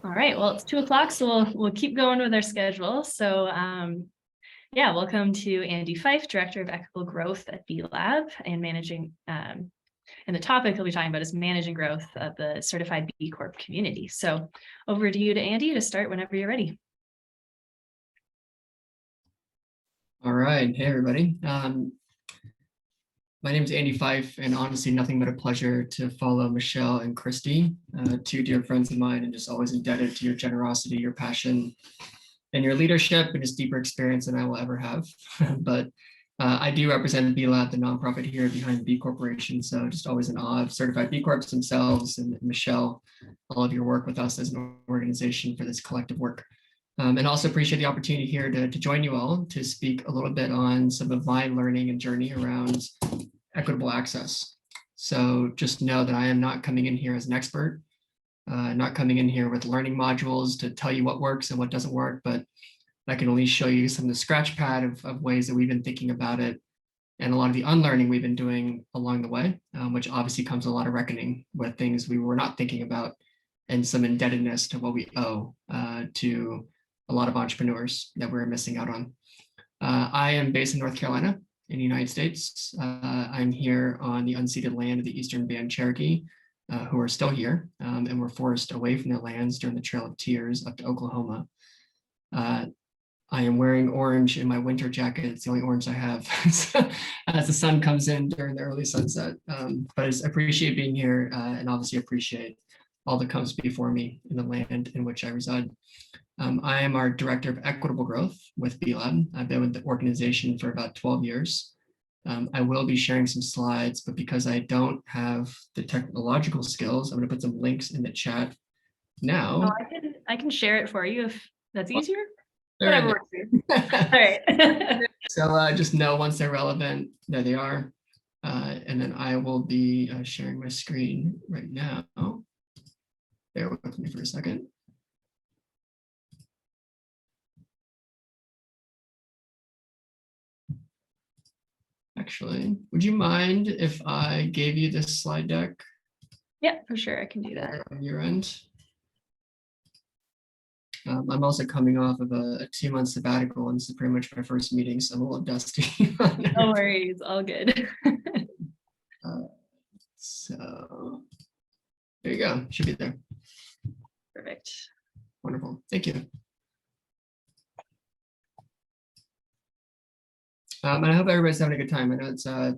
All right, well, it's 2 o'clock, so we'll keep going with our schedule. So yeah, welcome to Andy Fyfe, Director of Equitable Growth at B-Lab and managing, and the topic he'll be talking about is managing growth of the certified B Corp community. So over to you to Andy to start whenever you're ready. All right, hey everybody. My name is Andy Fyfe, and honestly, nothing but a pleasure to follow Michelle and Christy, two dear friends of mine, and just always indebted to your generosity, your passion, and your leadership, and just deeper experience than I will ever have. But I do represent B-Lab, the nonprofit here behind B Corporation, so just always in awe of certified B Corps themselves, and Michelle, all of your work with us as an organization for this collective work. And also appreciate the opportunity here to join you all to speak a little bit on some of my learning and journey around equitable access. So just know that I am not coming in here as an expert, not coming in here with learning modules to tell you what works and what doesn't work, but I can at least show you some of the scratch pad of ways that we've been thinking about it and a lot of the unlearning we've been doing along the way, which obviously comes a lot of reckoning with things we were not thinking about and some indebtedness to what we owe to a lot of entrepreneurs that we're missing out on. I am based in North Carolina in the United States. I'm here on the unceded land of the Eastern Band Cherokee, who are still here and were forced away from their lands during the Trail of Tears up to Oklahoma. I am wearing orange in my winter jacket. It's the only orange I have as the sun comes in during the early sunset. But I appreciate being here and obviously appreciate all that comes before me in the land in which I reside. I am our Director of Equitable Growth with B-Lab. I've been with the organization for about 12 years. I will be sharing some slides, but because I don't have the technological skills, I'm going to put some links in the chat now. Oh, I can share it for you if that's easier. Whatever works for you. All right. So just know once they're relevant, there they are. And then I will be sharing my screen right now. Bear with me for a second. Actually, would you mind if I gave you this slide deck? Yeah, for sure. I can do that. On your end. I'm also coming off of a 2-month sabbatical, and this is pretty much my first meeting, so I'm a little dusty. No worries, all good. So there you go. Should be there. Perfect. Wonderful. Thank you. And I hope everybody's having a good time. I know it's a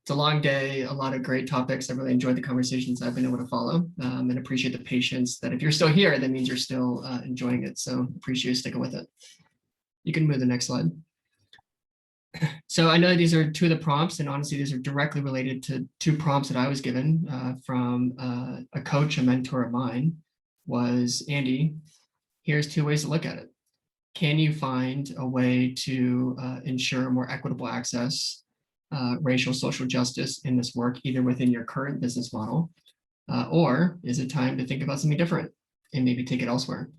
long day, a lot of great topics. I really enjoyed the conversations I've been able to follow and appreciate the patience that if you're still here, that means you're still enjoying it. So appreciate you sticking with it. You can move the next slide. So I know these are two of the prompts, and honestly, these are directly related to 2 prompts that I was given from a coach, a mentor of mine, was, Andy, here's 2 ways to look at it. Can you find a way to ensure more equitable access, racial, social justice in this work, either within your current business model, or is it time to think about something different and maybe take it elsewhere?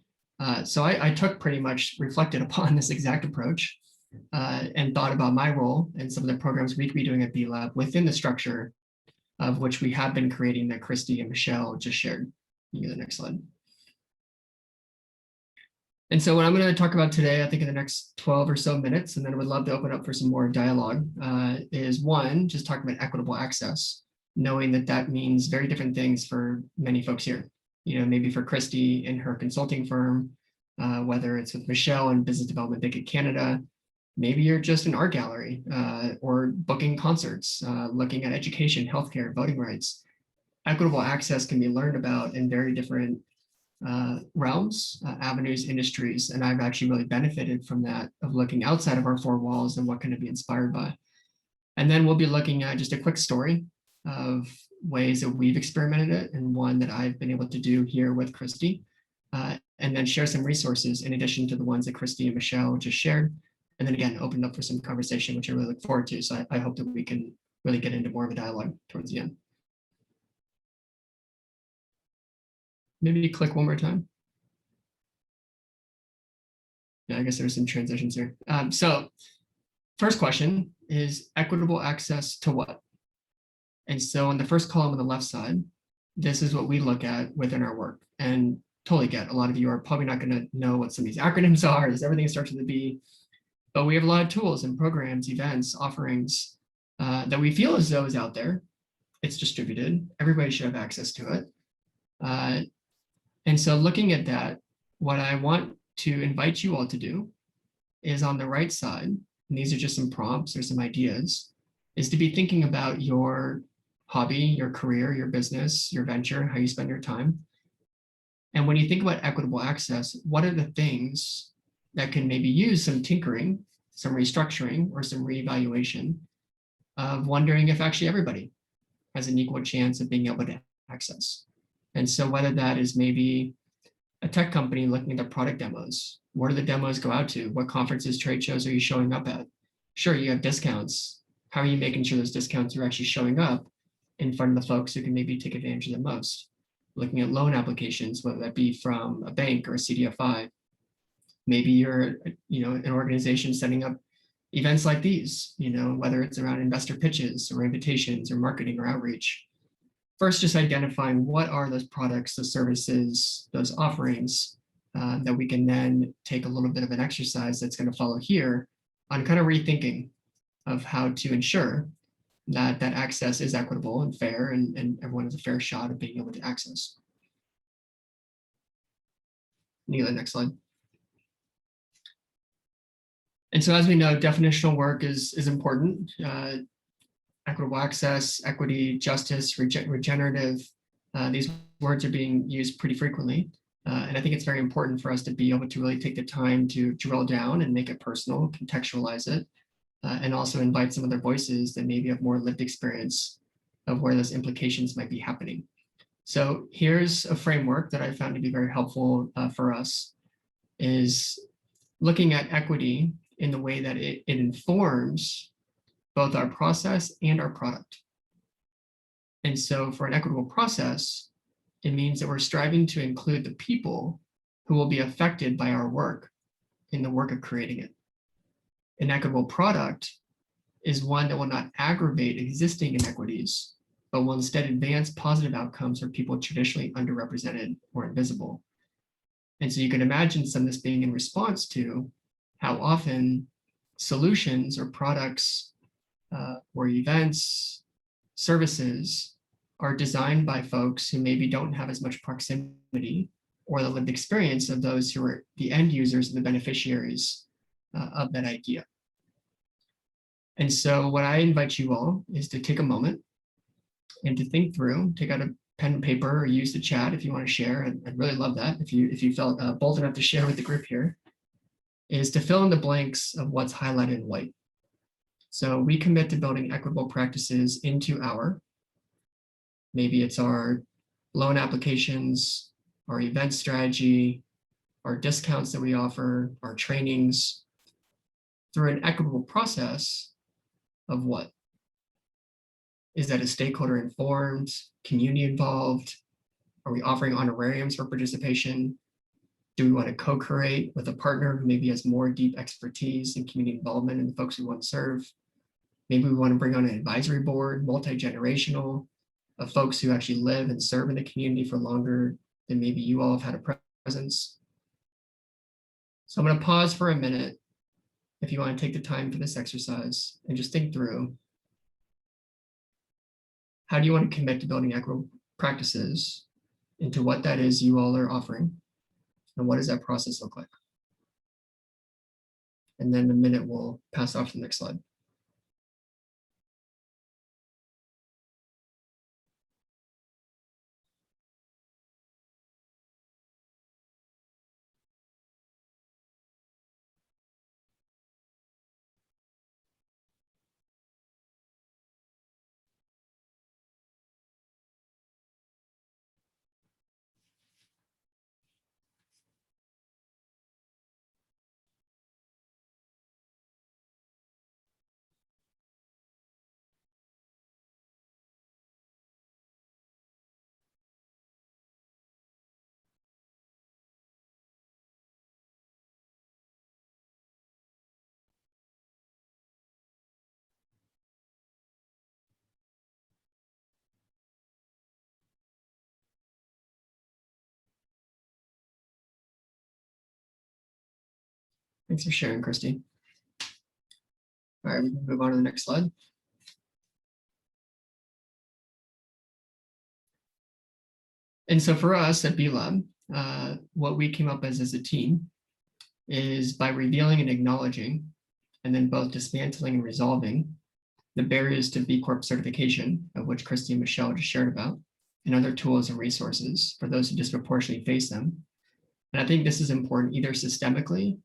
So I took pretty much reflected upon this exact approach and thought about my role and some of the programs we could be doing at B-Lab within the structure of which we have been creating that Christy and Michelle just shared. You can go to the next slide. And so what I'm going to talk about today, I think in the next 12 or so minutes, and then I would love to open up for some more dialogue, is 1, just talking about equitable access, knowing that that means very different things for many folks here. You know, maybe for Christy in her consulting firm, whether it's with Michelle in Business Development Big at Canada, maybe you're just an art gallery or booking concerts, looking at education, healthcare, voting rights. Equitable access can be learned about in very different realms, avenues, industries, and I've actually really benefited from that, of looking outside of our 4 walls and what can it be inspired by. And then we'll be looking at just a quick story of ways that we've experimented it, and one that I've been able to do here with Christy, and then share some resources in addition to the ones that Christy and Michelle just shared, and then again open up for some conversation, which I really look forward to. So I hope that we can really get into more of a dialogue towards the end. Maybe click one more time. Yeah, I guess there's some transitions here. So first question is equitable access to what? And so on the first column on the left side, this is what we look at within our work. And totally get. A lot of you are probably not going to know what some of these acronyms are. Is everything starts with a B? But we have a lot of tools and programs, events, offerings that we feel as though is out there. It's distributed. Everybody should have access to it. And so looking at that, what I want to invite you all to do is on the right side, and these are just some prompts or some ideas, is to be thinking about your hobby, your career, your business, your venture, how you spend your time. And when you think about equitable access, what are the things that can maybe use some tinkering, some restructuring, or some reevaluation of wondering if actually everybody has an equal chance of being able to access. And so whether that is maybe a tech company looking at their product demos, where do the demos go out to? What conferences, trade shows are you showing up at? Sure, you have discounts. How are you making sure those discounts are actually showing up in front of the folks who can maybe take advantage of them most? Looking at loan applications, whether that be from a bank or a CDFI. Maybe you're, an organization setting up events like these, whether it's around investor pitches or invitations or marketing or outreach. First, just identifying what are those products, those services, those offerings that we can then take a little bit of an exercise that's going to follow here on kind of rethinking of how to ensure that that access is equitable and fair and everyone has a fair shot of being able to access. Neela, next slide. And so as we know, definitional work is important. Equitable access, equity, justice, regenerative, these words are being used pretty frequently. And I think it's very important for us to be able to really take the time to drill down and make it personal, contextualize it, and also invite some other voices that maybe have more lived experience of where those implications might be happening. So here's a framework that I found to be very helpful for us, is looking at equity in the way that it informs both our process and our product. And so for an equitable process, it means that we're striving to include the people who will be affected by our work in the work of creating it. An equitable product is one that will not aggravate existing inequities, but will instead advance positive outcomes for people traditionally underrepresented or invisible. And so you can imagine some of this being in response to how often solutions or products or events, services are designed by folks who maybe don't have as much proximity or the lived experience of those who are the end users and the beneficiaries of that idea. And so what I invite you all is to take a moment and to think through, take out a pen and paper or use the chat if you want to share. And I'd really love that if you felt bold enough to share with the group here, is to fill in the blanks of what's highlighted in white. So we commit to building equitable practices into maybe it's our loan applications, our event strategy, our discounts that we offer, our trainings, through an equitable process of what? Is that a stakeholder informed, community involved? Are we offering honorariums for participation? Do we want to co-create with a partner who maybe has more deep expertise in community involvement in the folks we want to serve? Maybe we want to bring on an advisory board, multi-generational, of folks who actually live and serve in the community for longer than maybe you all have had a presence. So I'm going to pause for a minute if you want to take the time for this exercise and just think through, how do you want to commit to building equitable practices into what that is you all are offering? And what does that process look like? And then in a minute, we'll pass off to the next slide. Thanks for sharing, Christy. All right, we can move on to the next slide. And so for us at B-Lab, what we came up as a team is by revealing and acknowledging, and then both dismantling and resolving the barriers to B Corp certification, of which Christy and Michelle just shared about, and other tools and resources for those who disproportionately face them. And I think this is important either systemically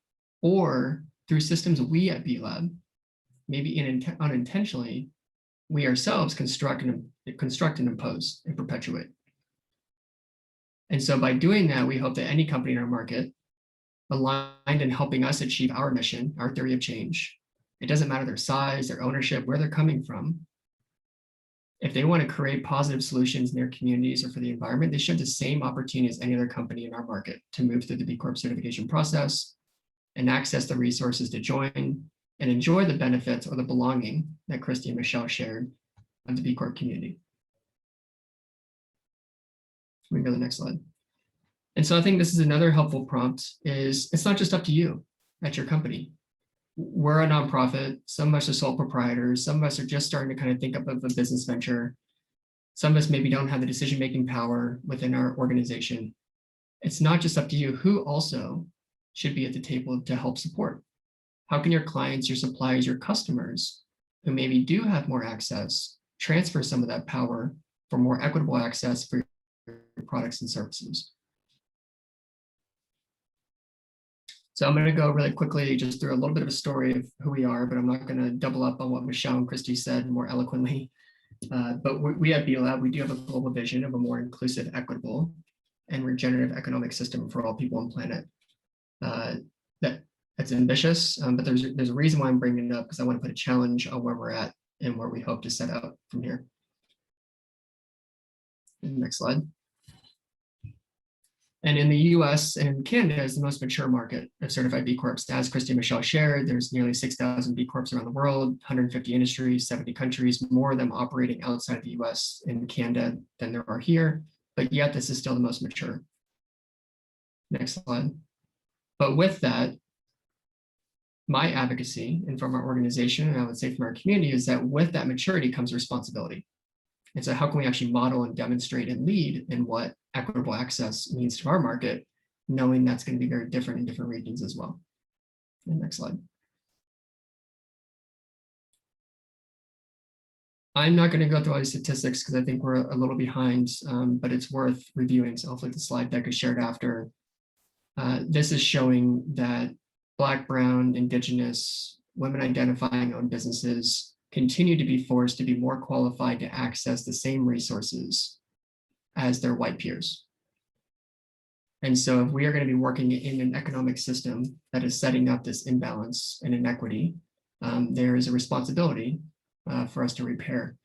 or through systems we at B-Lab, maybe unintentionally, we ourselves construct and impose and perpetuate. And so by doing that, we hope that any company in our market aligned in helping us achieve our mission, our theory of change, it doesn't matter their size, their ownership, where they're coming from. If they want to create positive solutions in their communities or for the environment, they should have the same opportunity as any other company in our market to move through the B Corp certification process and access the resources to join and enjoy the benefits or the belonging that Christy and Michelle shared of the B Corp community. We can go to the next slide. And so I think this is another helpful prompt is it's not just up to you at your company. We're a nonprofit. Some of us are sole proprietors. Some of us are just starting to kind of think up of a business venture. Some of us maybe don't have the decision-making power within our organization. It's not just up to you. Who also should be at the table to help support? How can your clients, your suppliers, your customers, who maybe do have more access, transfer some of that power for more equitable access for your products and services? So I'm going to go really quickly just through a little bit of a story of who we are, but I'm not going to double up on what Michelle and Christy said more eloquently. But we at B-Lab, we do have a global vision of a more inclusive, equitable, and regenerative economic system for all people on the planet. That's ambitious, but there's a reason why I'm bringing it up, because I want to put a challenge on where we're at and where we hope to set out from here. Next slide. And in the US and Canada is the most mature market of certified B Corps. As Christy and Michelle shared, there's nearly 6,000 B Corps around the world, 150 industries, 70 countries, more of them operating outside the US and Canada than there are here, but yet this is still the most mature. Next slide. But with that, my advocacy, and from our organization, and I would say from our community, is that with that maturity comes responsibility. And so how can we actually model and demonstrate and lead in what equitable access means to our market, knowing that's going to be very different in different regions as well. And next slide. I'm not going to go through all these statistics because I think we're a little behind, but it's worth reviewing. So hopefully the slide deck is shared after. This is showing that Black, Brown, Indigenous, women identifying owned businesses continue to be forced to be more qualified to access the same resources as their white peers. And so if we are going to be working in an economic system that is setting up this imbalance and inequity, there is a responsibility for us to repair.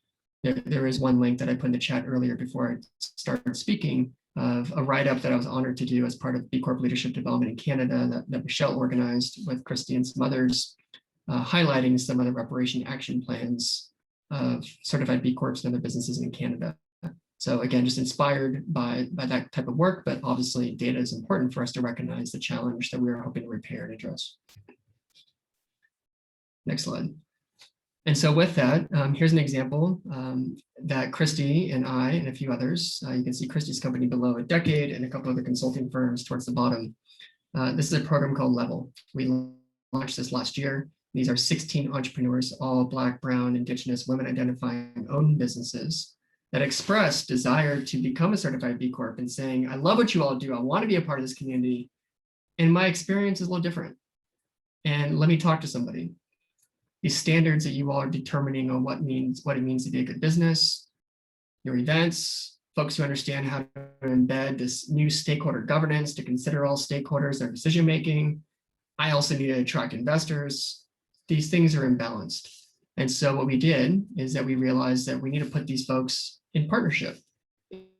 There is one link that I put in the chat earlier before I started speaking of a write-up that I was honored to do as part of B Corp Leadership Development in Canada that Michelle organized with Christy and some others, highlighting some of the reparation action plans of certified B Corps and other businesses in Canada. So again, just inspired by that type of work, but obviously data is important for us to recognize the challenge that we are hoping to repair and address. Next slide. And so with that, here's an example that Christy and I and a few others, you can see Christy's company below, a decade, and a couple other consulting firms towards the bottom. This is a program called Level. We launched this last year. These are 16 entrepreneurs, all Black, Brown, Indigenous, women identifying owned businesses that express desire to become a certified B Corp and saying, I love what you all do. I want to be a part of this community. And my experience is a little different. And let me talk to somebody. These standards that you all are determining on what it means to be a good business, your events, folks who understand how to embed this new stakeholder governance to consider all stakeholders, their decision-making. I also need to attract investors. These things are imbalanced. And so what we did is that we realized that we need to put these folks in partnership.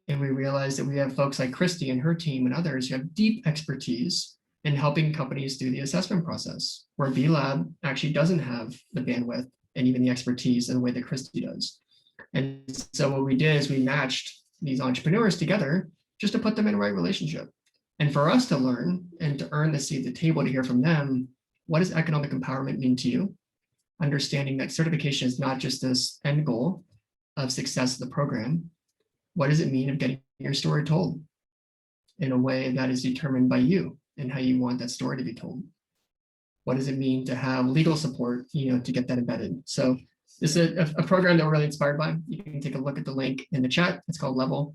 And we realized that we have folks like Christy and her team and others who have deep expertise in helping companies through the assessment process, where B-Lab actually doesn't have the bandwidth and even the expertise in the way that Christy does. And so what we did is we matched these entrepreneurs together just to put them in the right relationship. And for us to learn and to earn the seat at the table to hear from them what does economic empowerment mean to you? Understanding that certification is not just this end goal of success of the program. What does it mean of getting your story told in a way that is determined by you and how you want that story to be told? What does it mean to have legal support, to get that embedded? So this is a program that we're really inspired by. You can take a look at the link in the chat. It's called Level.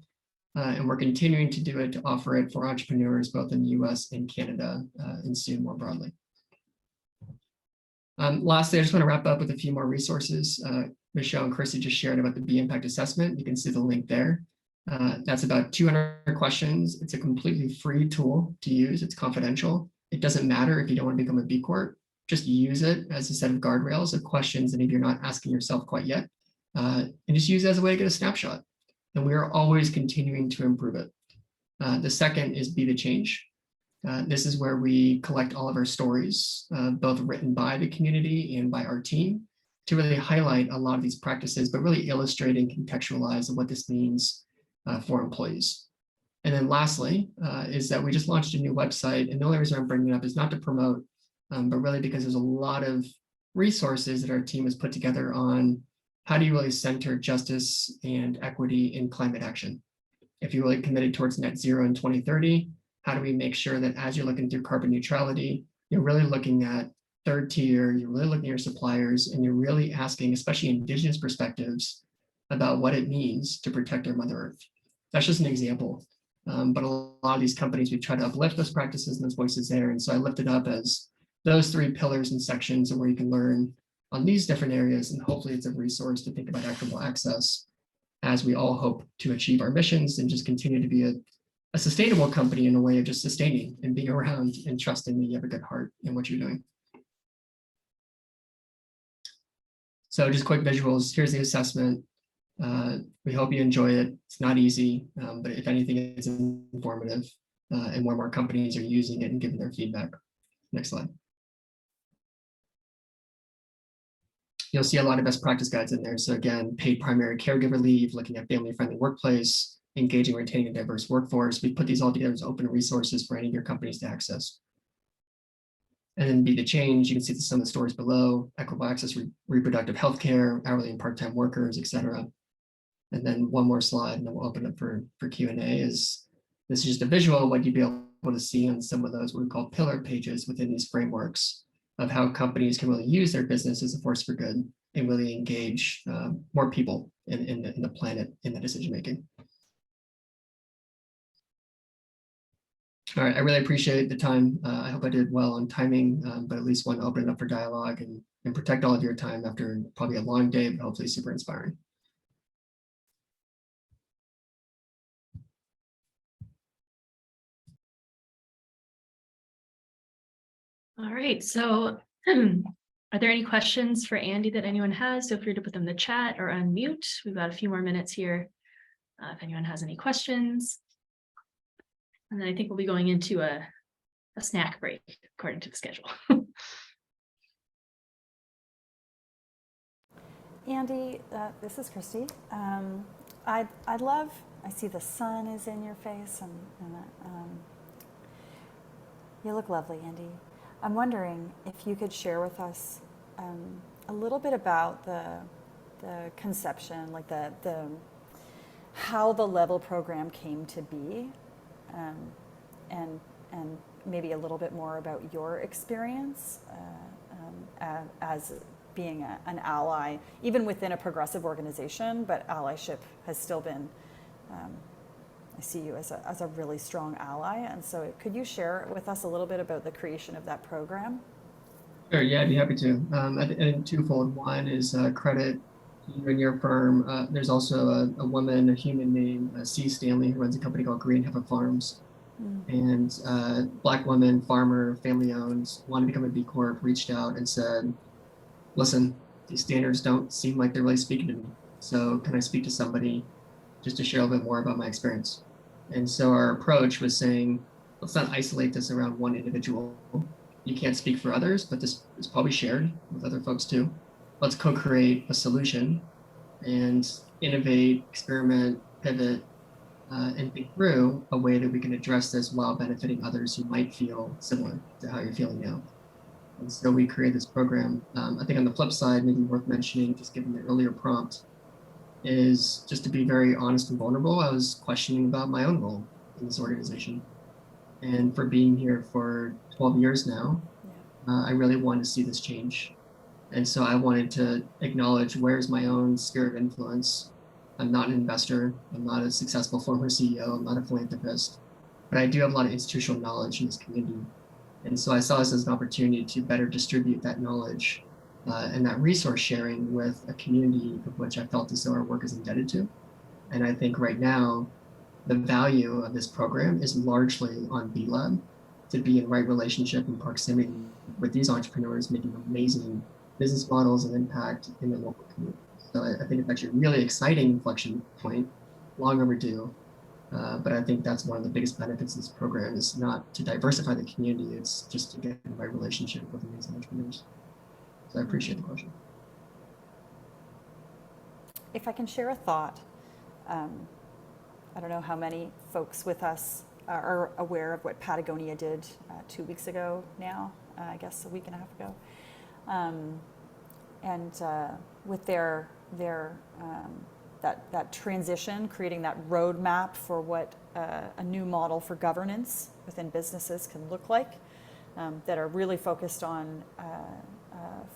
And we're continuing to do it, to offer it for entrepreneurs, both in the US and Canada, and soon more broadly. Lastly, I just want to wrap up with a few more resources. Michelle and Christy just shared about the B Impact Assessment. You can see the link there. That's about 200 questions. It's a completely free tool to use. It's confidential. It doesn't matter if you don't want to become a B Corp. Just use it as a set of guardrails of questions that maybe you're not asking yourself quite yet. And just use it as a way to get a snapshot. And we are always continuing to improve it. The second is Be the Change. This is where we collect all of our stories, both written by the community and by our team, to really highlight a lot of these practices, but really illustrate and contextualize what this means for employees. And then lastly, is that we just launched a new website. And the only reason I'm bringing it up is not to promote, but really because there's a lot of resources that our team has put together on how do you really center justice and equity in climate action. If you're really committed towards net zero in 2030, how do we make sure that as you're looking through carbon neutrality, you're really looking at third tier, you're really looking at your suppliers, and you're really asking, especially Indigenous perspectives, about what it means to protect our Mother Earth. That's just an example. But a lot of these companies, we try to uplift those practices and those voices there. And so I lift it up as those 3 pillars and sections of where you can learn on these different areas. And hopefully it's a resource to think about equitable access as we all hope to achieve our missions and just continue to be a sustainable company in a way of just sustaining and being around and trusting that you have a good heart in what you're doing. So just quick visuals. Here's the assessment. We hope you enjoy it. It's not easy, but if anything, it's informative, and more and more companies are using it and giving their feedback. Next slide. You'll see a lot of best practice guides in there. So again, paid primary caregiver leave, looking at family-friendly workplace, engaging, retaining a diverse workforce. We put these all together as open resources for any of your companies to access. And then Be the Change, you can see some of the stories below: equitable access, reproductive health care, hourly and part-time workers, etc. And then one more slide, and then we'll open up for Q&A. This is just a visual of what you'd be able to see on some of those what we call pillar pages within these frameworks of how companies can really use their business as a force for good and really engage more people in the planet in the decision making. All right, I really appreciate the time. I hope I did well on timing, but at least want to open it up for dialogue and protect all of your time after probably a long day, but hopefully super inspiring. All right, so are there any questions for Andy that anyone has? Feel free to put them in the chat or unmute. We've got a few more minutes here if anyone has any questions. And then I think we'll be going into a snack break according to the schedule. Andy, this is Christy. I'd love, I see the sun is in your face, and you look lovely, Andy. I'm wondering if you could share with us a little bit about the conception, like how the Level program came to be, and maybe a little bit more about your experience as being an ally, even within a progressive organization, but allyship has still been, I see you as a really strong ally. And so could you share with us a little bit about the creation of that program? Sure, yeah, I'd be happy to. And twofold. One is credit you and your firm. There's also a woman, a human named C. Stanley, who runs a company called Green Heifer Farms. And Black woman, farmer, family owned, wanted to become a B Corp, reached out and said, listen, these standards don't seem like they're really speaking to me. So can I speak to somebody just to share a little bit more about my experience? And so our approach was saying, let's not isolate this around one individual. You can't speak for others, but this is probably shared with other folks too. Let's co-create a solution and innovate, experiment, pivot, and think through a way that we can address this while benefiting others who might feel similar to how you're feeling now. And so we created this program. I think on the flip side, maybe worth mentioning, just given the earlier prompt, is just to be very honest and vulnerable. I was questioning about my own role in this organization. And for being here for 12 years now, I really wanted to see this change. And so I wanted to acknowledge where's my own sphere of influence. I'm not an investor. I'm not a successful former CEO. I'm not a philanthropist, but I do have a lot of institutional knowledge in this community. And so I saw this as an opportunity to better distribute that knowledge and that resource sharing with a community of which I felt as though our work is indebted to. And I think right now, the value of this program is largely on B-Lab to be in right relationship and proximity with these entrepreneurs making amazing business models and impact in the local community. So I think it's actually a really exciting inflection point, long overdue. But I think that's one of the biggest benefits of this program is not to diversify the community, it's just to get the right relationship with amazing entrepreneurs. So I appreciate the question. If I can share a thought, I don't know how many folks with us are aware of what Patagonia did 2 weeks ago now, I guess a week and a half ago. With their that transition, creating that roadmap for what a new model for governance within businesses can look like, that are really focused on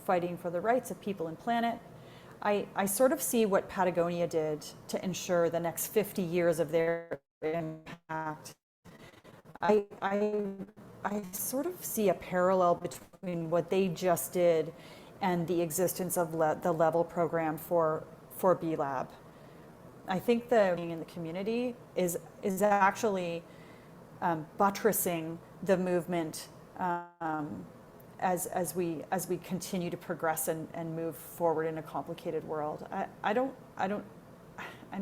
fighting for the rights of people and planet. I sort of see what Patagonia did to ensure the next 50 years of their impact. I sort of see a parallel between what they just did and the existence of the level program for B-Lab. I think the being in the community is actually buttressing the movement as we continue to progress and move forward in a complicated world. I know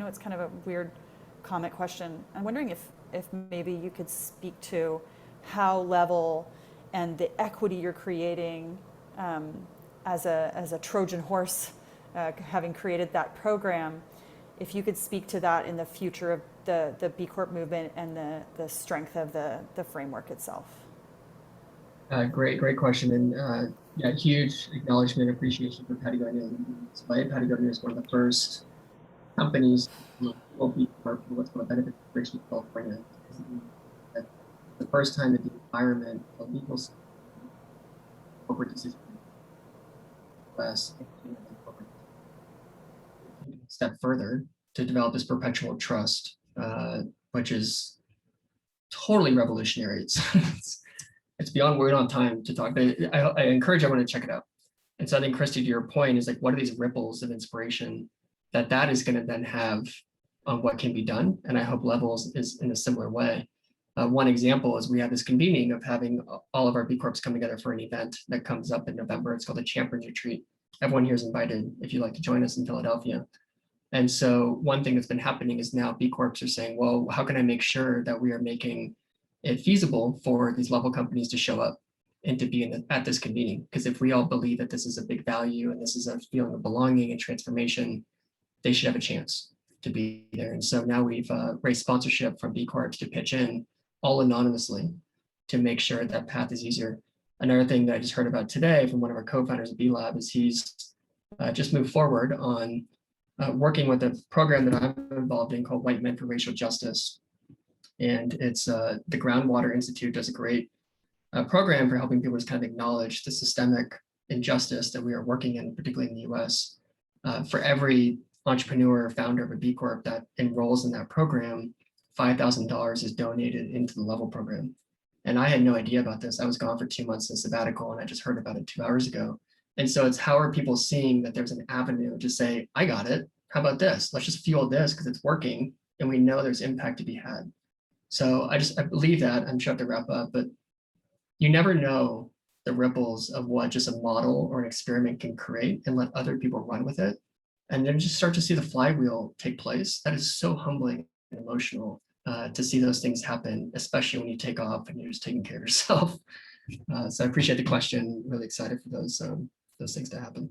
it's kind of a weird comment question. I'm wondering if maybe you could speak to how level and the equity you're creating as a Trojan horse, having created that program, if you could speak to that in the future of the B Corp movement and the strength of the framework itself. Great question. And yeah, huge acknowledgement, appreciation for Patagonia. Patagonia is one of the first companies will be for what's called benefit corporation in California. The first time that the environment of legal corporate decision step further to develop this perpetual trust, which is totally revolutionary. It's beyond, we don't have time to talk, but I encourage everyone to check it out. And so I think, Christy, to your point, is like, what are these ripples of inspiration that is going to then have on what can be done? And I hope Levels is in a similar way. One example is we have this convening of having all of our B Corps come together for an event that comes up in November. It's called the Champions Retreat. Everyone here is invited if you'd like to join us in Philadelphia. And so one thing that's been happening is now B Corps are saying, well, how can I make sure that we are making it feasible for these level companies to show up and to be at this convening? Because if we all believe that this is a big value and this is a feeling of belonging and transformation, they should have a chance to be there. And so now we've raised sponsorship from B Corps to pitch in all anonymously to make sure that path is easier. Another thing that I just heard about today from one of our co-founders of B-Lab is he's just moved forward on working with a program that I'm involved in called White Men for Racial Justice. And it's the Groundwater Institute does a great program for helping people just kind of acknowledge the systemic injustice that we are working in, particularly in the US. For every entrepreneur or founder of a B Corp that enrolls in that program, $5,000 is donated into the Level program. And I had no idea about this. I was gone for 2 months in sabbatical and I just heard about it 2 hours ago. And so it's how are people seeing that there's an avenue to say, I got it. How about this? Let's just fuel this because it's working and we know there's impact to be had. So I believe that. I'm sure I have to wrap up, but you never know the ripples of what just a model or an experiment can create, and let other people run with it. And then just start to see the flywheel take place. That is so humbling and emotional to see those things happen, especially when you take off and you're just taking care of yourself. So I appreciate the question. Really excited for those things to happen.